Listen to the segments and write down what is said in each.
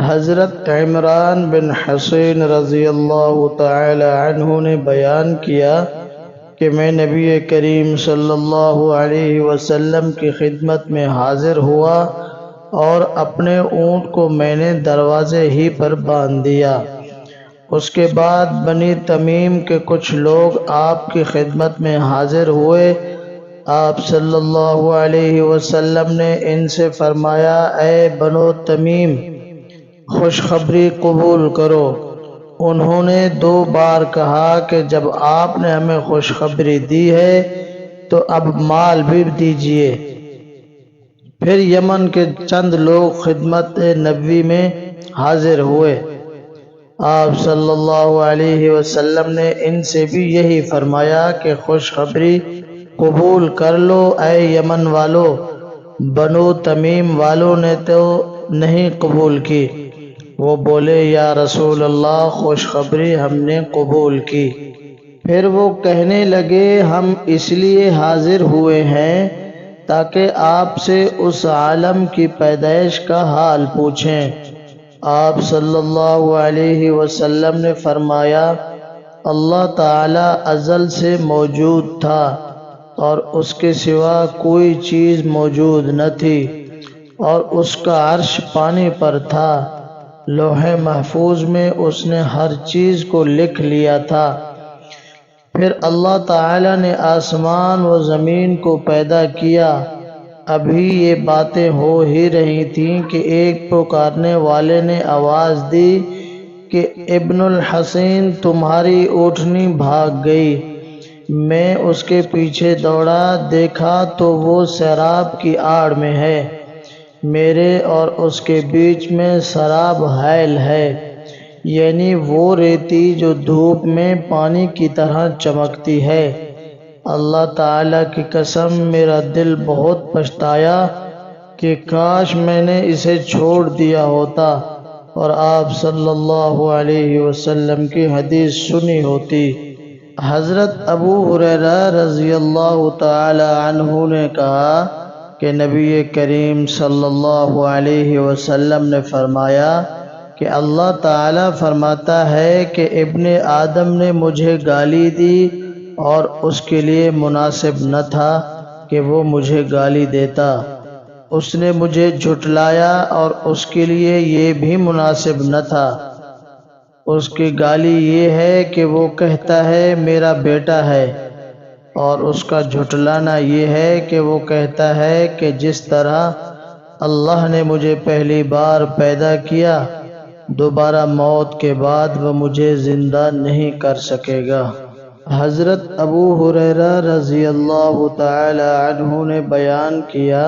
حضرت عمران بن حسین رضی اللہ تعالی عنہ نے بیان کیا کہ میں نبی کریم صلی اللہ علیہ وسلم کی خدمت میں حاضر ہوا اور اپنے اونٹ کو میں نے دروازے ہی پر باندھ دیا۔ اس کے بعد بنی تمیم کے کچھ لوگ آپ کی خدمت میں حاضر ہوئے۔ آپ صلی اللہ علیہ وسلم نے ان سے فرمایا، اے بنو تمیم، خوشخبری قبول کرو۔ انہوں نے 2 بار کہا کہ جب آپ نے ہمیں خوشخبری دی ہے تو اب مال بھی دیجیے۔ پھر یمن کے چند لوگ خدمت نبوی میں حاضر ہوئے۔ آپ صلی اللہ علیہ وسلم نے ان سے بھی یہی فرمایا کہ خوشخبری قبول کر لو اے یمن والو۔ بنو تمیم والوں نے تو نہیں قبول کی۔ وہ بولے، یا رسول اللہ، خوشخبری ہم نے قبول کی۔ پھر وہ کہنے لگے، ہم اس لیے حاضر ہوئے ہیں تاکہ آپ سے اس عالم کی پیدائش کا حال پوچھیں۔ آپ صلی اللہ علیہ وسلم نے فرمایا، اللہ تعالی ازل سے موجود تھا اور اس کے سوا کوئی چیز موجود نہ تھی، اور اس کا عرش پانی پر تھا۔ لوح محفوظ میں اس نے ہر چیز کو لکھ لیا تھا۔ پھر اللہ تعالی نے آسمان و زمین کو پیدا کیا۔ ابھی یہ باتیں ہو ہی رہی تھیں کہ ایک پکارنے والے نے آواز دی کہ ابن الحسین، تمہاری اونٹنی بھاگ گئی۔ میں اس کے پیچھے دوڑا، دیکھا تو وہ سیراب کی آڑ میں ہے، میرے اور اس کے بیچ میں سراب حائل ہے، یعنی وہ ریتی جو دھوپ میں پانی کی طرح چمکتی ہے۔ اللہ تعالیٰ کی قسم، میرا دل بہت پچھتایا کہ کاش میں نے اسے چھوڑ دیا ہوتا اور آپ صلی اللہ علیہ وسلم کی حدیث سنی ہوتی۔ حضرت ابو ہریرہ رضی اللہ تعالی عنہ نے کہا کہ نبی کریم صلی اللہ علیہ وسلم نے فرمایا کہ اللہ تعالیٰ فرماتا ہے کہ ابن آدم نے مجھے گالی دی اور اس کے لیے مناسب نہ تھا کہ وہ مجھے گالی دیتا۔ اس نے مجھے جھٹلایا اور اس کے لیے یہ بھی مناسب نہ تھا۔ اس کی گالی یہ ہے کہ وہ کہتا ہے میرا بیٹا ہے، اور اس کا جھٹلانا یہ ہے کہ وہ کہتا ہے کہ جس طرح اللہ نے مجھے پہلی بار پیدا کیا، دوبارہ موت کے بعد وہ مجھے زندہ نہیں کر سکے گا۔ حضرت ابو ہریرہ رضی اللہ تعالی عنہ نے بیان کیا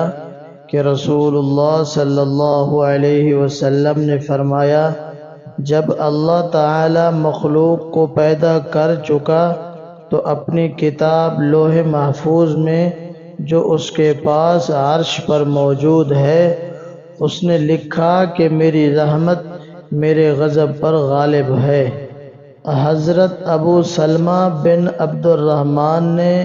کہ رسول اللہ صلی اللہ علیہ وسلم نے فرمایا، جب اللہ تعالی مخلوق کو پیدا کر چکا تو اپنی کتاب لوح محفوظ میں جو اس کے پاس عرش پر موجود ہے، اس نے لکھا کہ میری رحمت میرے غضب پر غالب ہے۔ حضرت ابو سلمہ بن عبد الرحمن نے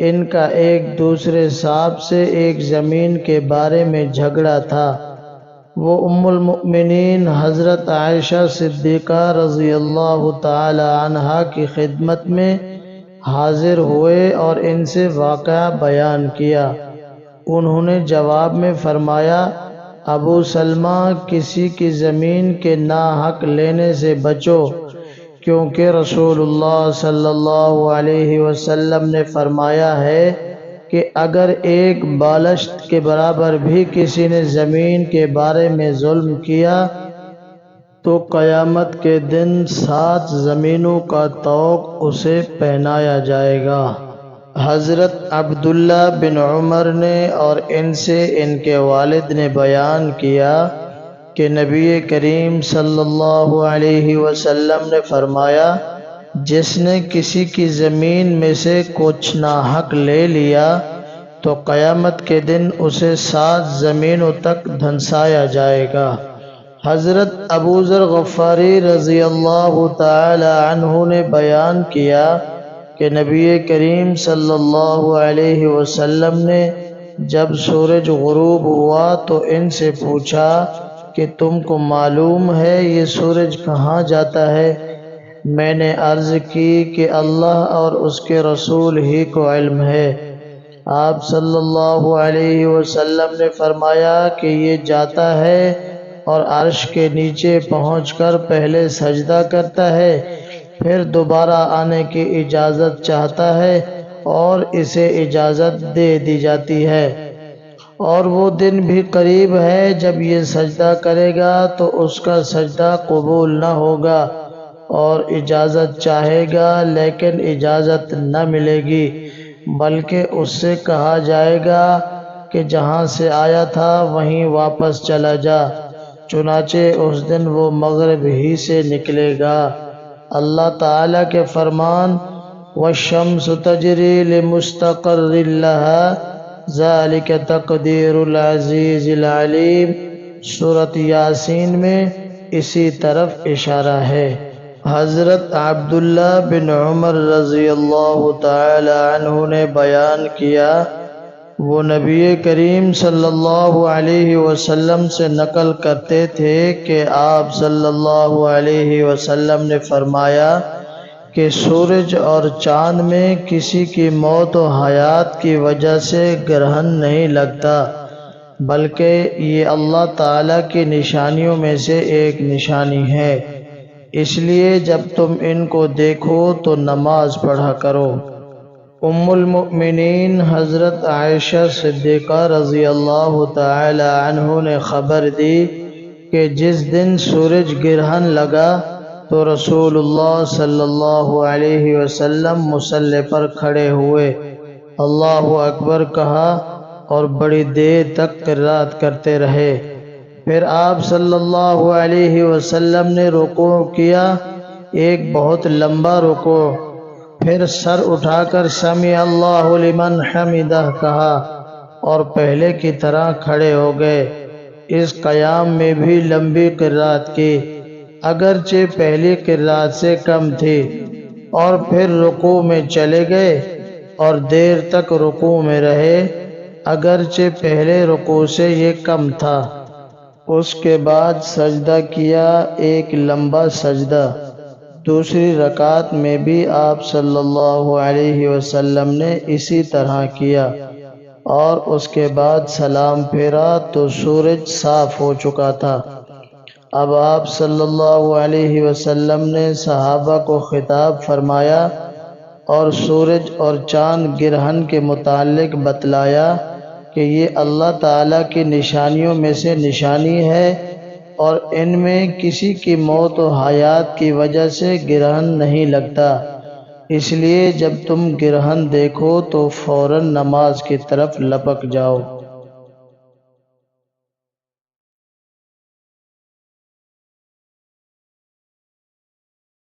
ان کا ایک دوسرے صاحب سے ایک زمین کے بارے میں جھگڑا تھا۔ وہ ام المؤمنین حضرت عائشہ صدیقہ رضی اللہ تعالی عنہا کی خدمت میں حاضر ہوئے اور ان سے واقعہ بیان کیا۔ انہوں نے جواب میں فرمایا، ابو سلمہ، کسی کی زمین کے ناحق لینے سے بچو، کیونکہ رسول اللہ صلی اللہ علیہ وسلم نے فرمایا ہے کہ اگر ایک بالشت کے برابر بھی کسی نے زمین کے بارے میں ظلم کیا تو قیامت کے دن 7 زمینوں کا طوق اسے پہنایا جائے گا۔ حضرت عبداللہ بن عمر نے اور ان سے ان کے والد نے بیان کیا کہ نبی کریم صلی اللہ علیہ وسلم نے فرمایا، جس نے کسی کی زمین میں سے کچھ ناحق لے لیا تو قیامت کے دن اسے 7 زمینوں تک دھنسایا جائے گا۔ حضرت ابو ذر غفاری رضی اللہ تعالی عنہ نے بیان کیا کہ نبی کریم صلی اللہ علیہ وسلم نے جب سورج غروب ہوا تو ان سے پوچھا کہ تم کو معلوم ہے یہ سورج کہاں جاتا ہے؟ میں نے عرض کی کہ اللہ اور اس کے رسول ہی کو علم ہے۔ آپ صلی اللہ علیہ وسلم نے فرمایا کہ یہ جاتا ہے اور عرش کے نیچے پہنچ کر پہلے سجدہ کرتا ہے، پھر دوبارہ آنے کی اجازت چاہتا ہے اور اسے اجازت دے دی جاتی ہے، اور وہ دن بھی قریب ہے جب یہ سجدہ کرے گا تو اس کا سجدہ قبول نہ ہوگا، اور اجازت چاہے گا لیکن اجازت نہ ملے گی، بلکہ اس سے کہا جائے گا کہ جہاں سے آیا تھا وہیں واپس چلا جا، چنانچہ اس دن وہ مغرب ہی سے نکلے گا۔ اللہ تعالیٰ کے فرمان وَالشَّمْسُ تَجْرِي لِمُسْتَقَرٍّ لَهَا ذَلِكَ تَقْدِيرُ الْعَزِيزِ الْعَلِيمِ سورۃ یاسین میں اسی طرف اشارہ ہے۔ حضرت عبداللہ بن عمر رضی اللہ تعالی عنہ نے بیان کیا، وہ نبی کریم صلی اللہ علیہ وسلم سے نقل کرتے تھے کہ آپ صلی اللہ علیہ وسلم نے فرمایا کہ سورج اور چاند میں کسی کی موت و حیات کی وجہ سے گرہن نہیں لگتا، بلکہ یہ اللہ تعالیٰ کی نشانیوں میں سے ایک نشانی ہے، اس لیے جب تم ان کو دیکھو تو نماز پڑھا کرو۔ ام المؤمنین حضرت عائشہ صدیقہ رضی اللہ تعالی عنہ نے خبر دی کہ جس دن سورج گرہن لگا تو رسول اللہ صلی اللہ علیہ وسلم مصلی پر کھڑے ہوئے، اللہ اکبر کہا اور بڑی دیر تک قرات کرتے رہے، پھر آپ صلی اللہ علیہ وسلم نے رکوع کیا، ایک بہت لمبا رکوع، پھر سر اٹھا کر سمع اللہ لمن حمدہ کہا اور پہلے کی طرح کھڑے ہو گئے۔ اس قیام میں بھی لمبی قرات کی، اگرچہ پہلی قرات سے کم تھی، اور پھر رکوع میں چلے گئے اور دیر تک رکوع میں رہے، اگرچہ پہلے رکوع سے یہ کم تھا۔ اس کے بعد سجدہ کیا، ایک لمبا سجدہ۔ دوسری رکعت میں بھی آپ صلی اللہ علیہ وسلم نے اسی طرح کیا، اور اس کے بعد سلام پھیرا تو سورج صاف ہو چکا تھا۔ اب آپ صلی اللہ علیہ وسلم نے صحابہ کو خطاب فرمایا اور سورج اور چاند گرہن کے متعلق بتلایا کہ یہ اللہ تعالیٰ کی نشانیوں میں سے نشانی ہے، اور ان میں کسی کی موت و حیات کی وجہ سے گرہن نہیں لگتا، اس لیے جب تم گرہن دیکھو تو فوراً نماز کی طرف لپک جاؤ۔